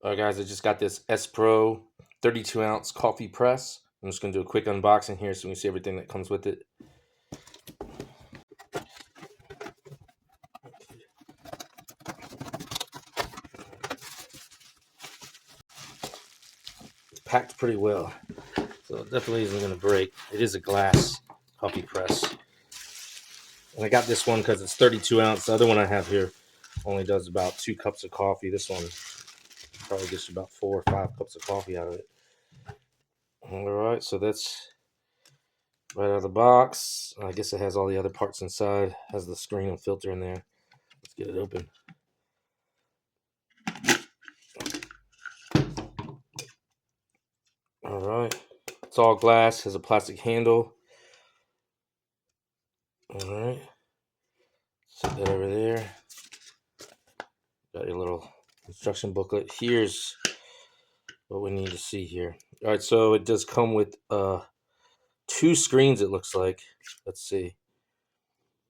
All right, guys, I just got this ESPRO 32-ounce coffee press. I'm just going to do a quick unboxing here so we can see everything that comes with it. It's packed pretty well, so it definitely isn't going to break. It is a glass coffee press. And I got this one because it's 32 ounce. The other one I have here only does about 2 cups of coffee. This one probably gets about 4 or 5 cups of coffee out of it. All right, so that's right out of the box. I guess it has all the other parts inside. It has the screen and filter in there. Let's get it open. All right, it's all glass, has a plastic handle. All right, set that over there. Got your little instruction booklet. Here's what we need to see here. All right, so it does come with 2 screens, it looks like. Let's see.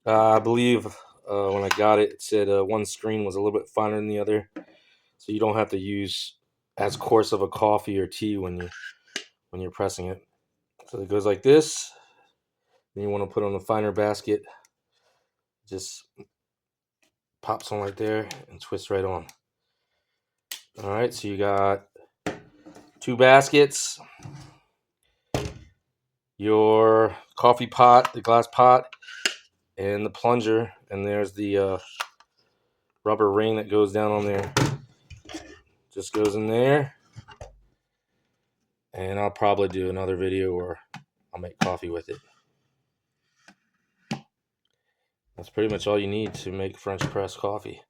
I believe when I got it, it said one screen was a little bit finer than the other, so you don't have to use as coarse of a coffee or tea when you're pressing it. So it goes like this. Then you want to put on the finer basket. Just pops on right there and twists right on. All right, so you got 2 baskets, your coffee pot, the glass pot, and the plunger, and there's the rubber ring that goes down on there. Just goes in there, and I'll probably do another video where I'll make coffee with it. That's pretty much all you need to make French press coffee.